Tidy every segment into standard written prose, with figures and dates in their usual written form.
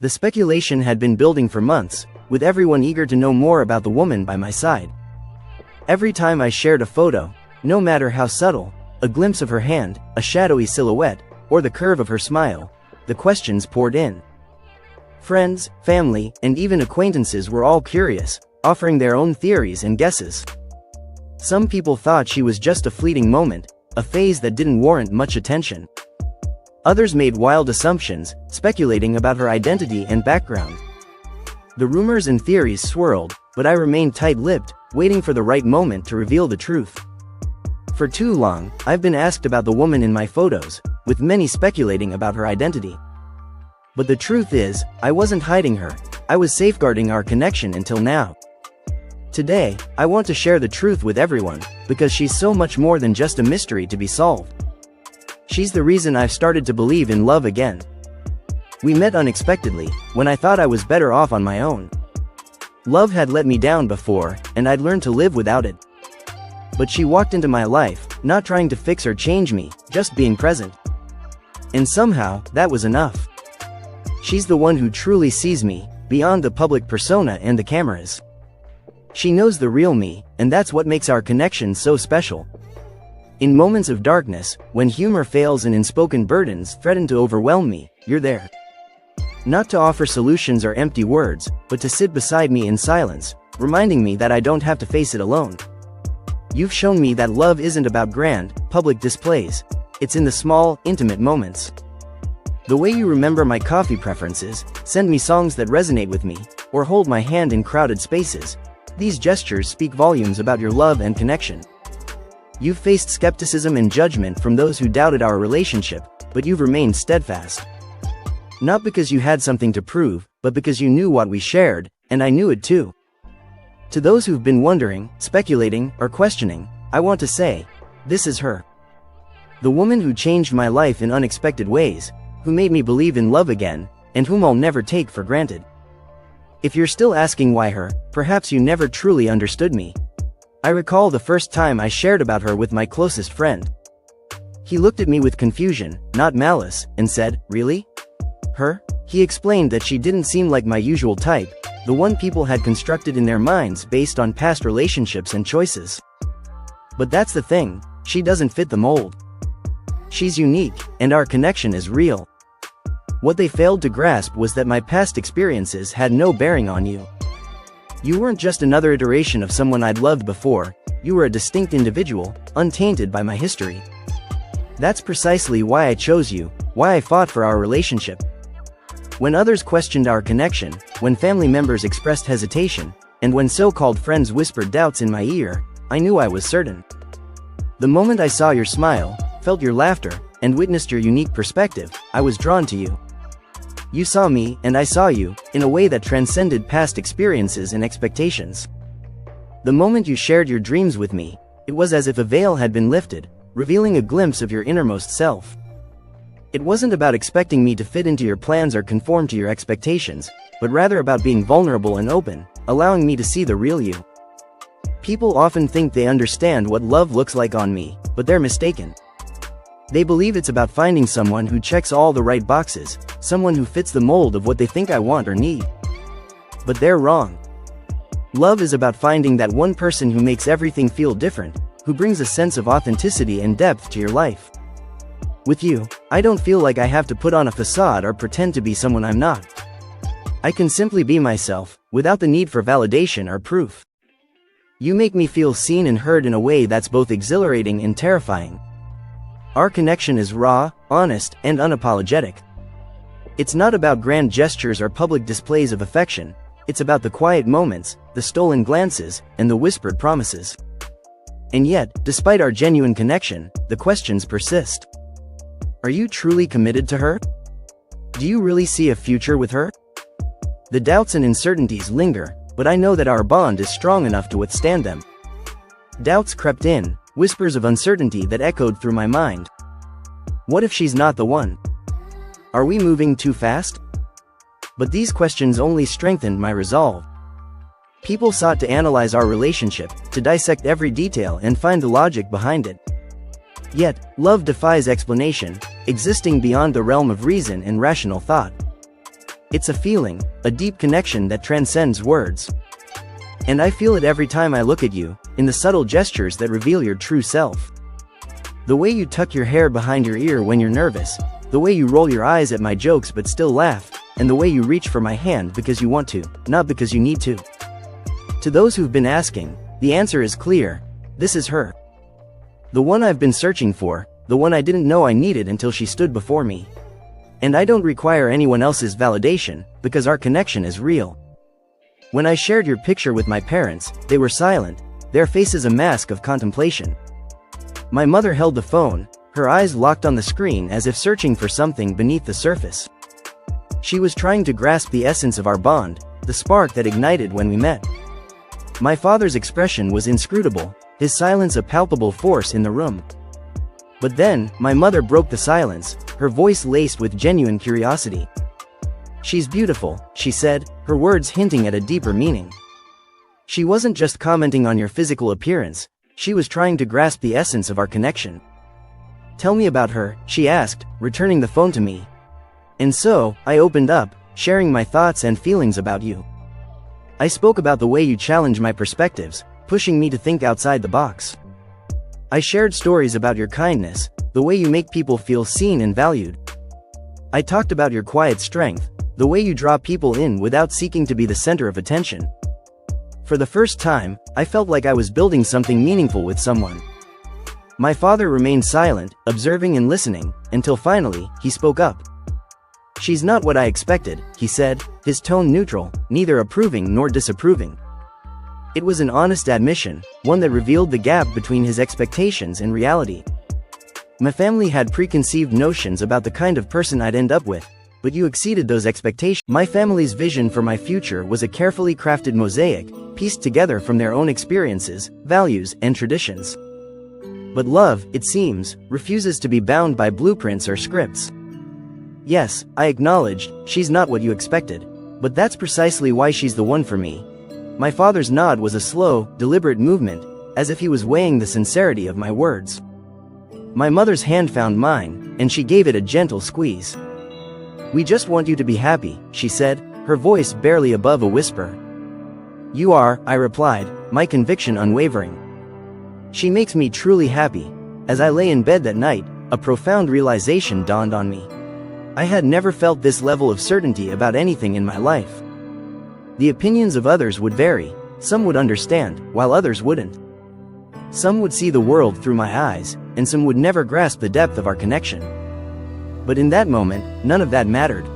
The speculation had been building for months, with everyone eager to know more about the woman by my side. Every time I shared a photo, no matter how subtle, a glimpse of her hand, a shadowy silhouette, or the curve of her smile, the questions poured in. Friends, family, and even acquaintances were all curious, offering their own theories and guesses. Some people thought she was just a fleeting moment, a phase that didn't warrant much attention. Others made wild assumptions, speculating about her identity and background. The rumors and theories swirled, but I remained tight-lipped, waiting for the right moment to reveal the truth. For too long, I've been asked about the woman in my photos, with many speculating about her identity. But the truth is, I wasn't hiding her, I was safeguarding our connection until now. Today, I want to share the truth with everyone, because she's so much more than just a mystery to be solved. She's the reason I've started to believe in love again. We met unexpectedly, when I thought I was better off on my own. Love had let me down before, and I'd learned to live without it. But she walked into my life, not trying to fix or change me, just being present. And somehow, that was enough. She's the one who truly sees me, beyond the public persona and the cameras. She knows the real me, and that's what makes our connection so special. In moments of darkness, when humor fails and unspoken burdens threaten to overwhelm me, you're there. Not to offer solutions or empty words, but to sit beside me in silence, reminding me that I don't have to face it alone. You've shown me that love isn't about grand, public displays. It's in the small, intimate moments. The way you remember my coffee preferences, send me songs that resonate with me, or hold my hand in crowded spaces. These gestures speak volumes about your love and connection. You've faced skepticism and judgment from those who doubted our relationship, but you've remained steadfast. Not because you had something to prove, but because you knew what we shared, and I knew it too. To those who've been wondering, speculating, or questioning, I want to say, this is her. The woman who changed my life in unexpected ways, who made me believe in love again, and whom I'll never take for granted. If you're still asking why her, perhaps you never truly understood me. I recall the first time I shared about her with my closest friend. He looked at me with confusion, not malice, and said, "Really? Her?" He explained that she didn't seem like my usual type, the one people had constructed in their minds based on past relationships and choices. But that's the thing, she doesn't fit the mold. She's unique, and our connection is real. What they failed to grasp was that my past experiences had no bearing on you. You weren't just another iteration of someone I'd loved before, you were a distinct individual, untainted by my history. That's precisely why I chose you, why I fought for our relationship. When others questioned our connection, when family members expressed hesitation, and when so-called friends whispered doubts in my ear, I knew I was certain. The moment I saw your smile, felt your laughter, and witnessed your unique perspective, I was drawn to you. You saw me, and I saw you, in a way that transcended past experiences and expectations. The moment you shared your dreams with me, it was as if a veil had been lifted, revealing a glimpse of your innermost self. It wasn't about expecting me to fit into your plans or conform to your expectations, but rather about being vulnerable and open, allowing me to see the real you. People often think they understand what love looks like on me, but they're mistaken. They believe it's about finding someone who checks all the right boxes, someone who fits the mold of what they think I want or need. But they're wrong. Love is about finding that one person who makes everything feel different, who brings a sense of authenticity and depth to your life. With you, I don't feel like I have to put on a facade or pretend to be someone I'm not. I can simply be myself, without the need for validation or proof. You make me feel seen and heard in a way that's both exhilarating and terrifying. Our connection is raw, honest, and unapologetic. It's not about grand gestures or public displays of affection, it's about the quiet moments, the stolen glances, and the whispered promises. And yet, despite our genuine connection, the questions persist. Are you truly committed to her? Do you really see a future with her? The doubts and uncertainties linger, but I know that our bond is strong enough to withstand them. Doubts crept in, whispers of uncertainty that echoed through my mind. What if she's not the one? Are we moving too fast? But these questions only strengthened my resolve. People sought to analyze our relationship, to dissect every detail and find the logic behind it. Yet, love defies explanation, existing beyond the realm of reason and rational thought. It's a feeling, a deep connection that transcends words. And I feel it every time I look at you, in the subtle gestures that reveal your true self. The way you tuck your hair behind your ear when you're nervous, the way you roll your eyes at my jokes but still laugh, and the way you reach for my hand because you want to, not because you need to. To those who've been asking, the answer is clear: this is her. The one I've been searching for, the one I didn't know I needed until she stood before me. And I don't require anyone else's validation, because our connection is real. When I shared your picture with my parents, they were silent, their faces a mask of contemplation. My mother held the phone, her eyes locked on the screen as if searching for something beneath the surface. She was trying to grasp the essence of our bond, the spark that ignited when we met. My father's expression was inscrutable, his silence a palpable force in the room. But then, my mother broke the silence, her voice laced with genuine curiosity. "She's beautiful," she said, her words hinting at a deeper meaning. She wasn't just commenting on your physical appearance, she was trying to grasp the essence of our connection. "Tell me about her," she asked, returning the phone to me. And so, I opened up, sharing my thoughts and feelings about you. I spoke about the way you challenge my perspectives, pushing me to think outside the box. I shared stories about your kindness, the way you make people feel seen and valued. I talked about your quiet strength, the way you draw people in without seeking to be the center of attention. For the first time, I felt like I was building something meaningful with someone. My father remained silent, observing and listening, until finally, he spoke up. "She's not what I expected," he said, his tone neutral, neither approving nor disapproving. It was an honest admission, one that revealed the gap between his expectations and reality. "My family had preconceived notions about the kind of person I'd end up with, but you exceeded those expectations." My family's vision for my future was a carefully crafted mosaic, pieced together from their own experiences, values, and traditions. But love, it seems, refuses to be bound by blueprints or scripts. "Yes," I acknowledged, "she's not what you expected. But that's precisely why she's the one for me." My father's nod was a slow, deliberate movement, as if he was weighing the sincerity of my words. My mother's hand found mine, and she gave it a gentle squeeze. "We just want you to be happy," she said, her voice barely above a whisper. "You are," I replied, my conviction unwavering. "She makes me truly happy." As I lay in bed that night, a profound realization dawned on me. I had never felt this level of certainty about anything in my life. The opinions of others would vary, some would understand, while others wouldn't. Some would see the world through my eyes, and some would never grasp the depth of our connection. But in that moment, none of that mattered.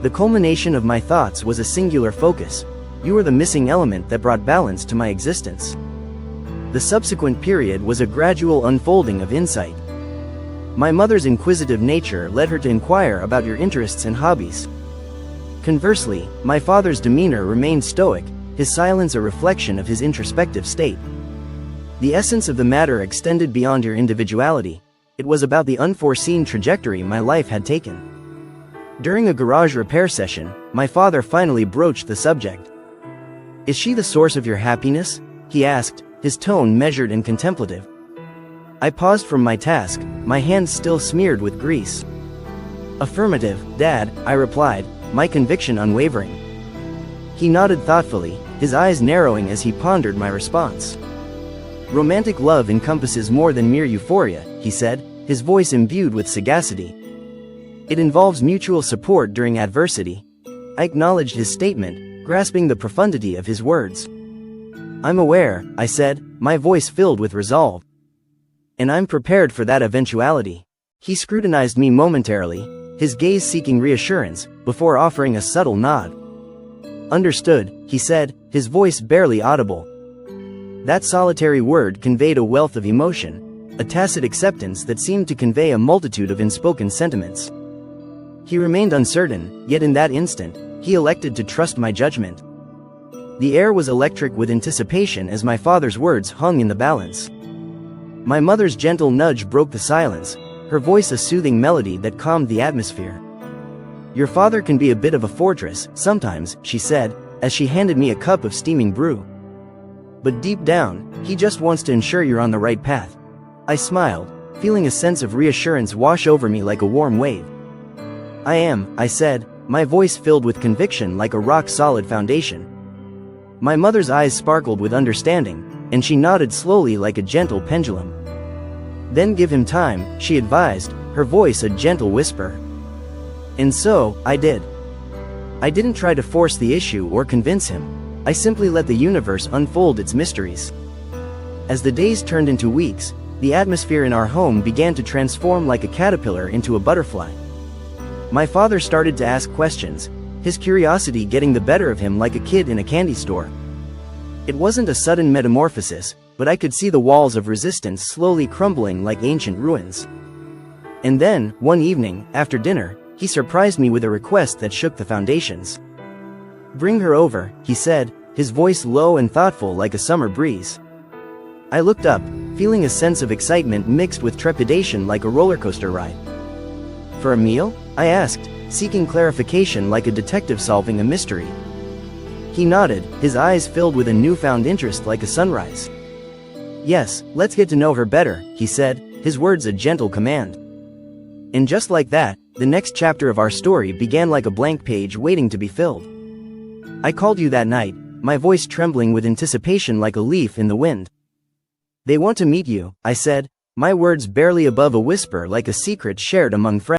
The culmination of my thoughts was a singular focus. You were the missing element that brought balance to my existence. The subsequent period was a gradual unfolding of insight. My mother's inquisitive nature led her to inquire about your interests and hobbies. Conversely, my father's demeanor remained stoic, his silence a reflection of his introspective state. The essence of the matter extended beyond your individuality. It was about the unforeseen trajectory my life had taken. During a garage repair session, my father finally broached the subject. "Is she the source of your happiness?" he asked, his tone measured and contemplative. I paused from my task, my hands still smeared with grease. "Affirmative, Dad," I replied, my conviction unwavering. He nodded thoughtfully, his eyes narrowing as he pondered my response. "Romantic love encompasses more than mere euphoria," he said, his voice imbued with sagacity. "It involves mutual support during adversity." I acknowledged his statement, grasping the profundity of his words. "I'm aware," I said, my voice filled with resolve. "And I'm prepared for that eventuality." He scrutinized me momentarily, his gaze seeking reassurance, before offering a subtle nod. "Understood," he said, his voice barely audible. That solitary word conveyed a wealth of emotion, a tacit acceptance that seemed to convey a multitude of unspoken sentiments. He remained uncertain, yet in that instant, he elected to trust my judgment. The air was electric with anticipation as my father's words hung in the balance. My mother's gentle nudge broke the silence, her voice a soothing melody that calmed the atmosphere. "Your father can be a bit of a fortress, sometimes," she said, as she handed me a cup of steaming brew. "But deep down, he just wants to ensure you're on the right path." I smiled, feeling a sense of reassurance wash over me like a warm wave. "I am," I said, my voice filled with conviction like a rock-solid foundation. My mother's eyes sparkled with understanding, and she nodded slowly like a gentle pendulum. "Then give him time," she advised, her voice a gentle whisper. And so, I did. I didn't try to force the issue or convince him. I simply let the universe unfold its mysteries. As the days turned into weeks, the atmosphere in our home began to transform like a caterpillar into a butterfly. My father started to ask questions, his curiosity getting the better of him like a kid in a candy store. It wasn't a sudden metamorphosis, but I could see the walls of resistance slowly crumbling like ancient ruins. And then, one evening, after dinner, he surprised me with a request that shook the foundations. "Bring her over," he said, his voice low and thoughtful like a summer breeze. I looked up, feeling a sense of excitement mixed with trepidation like a roller coaster ride. "For a meal?" I asked, seeking clarification like a detective solving a mystery. He nodded, his eyes filled with a newfound interest like a sunrise. "Yes, let's get to know her better," he said, his words a gentle command. And just like that, the next chapter of our story began like a blank page waiting to be filled. I called you that night, my voice trembling with anticipation like a leaf in the wind. "They want to meet you," I said, my words barely above a whisper like a secret shared among friends.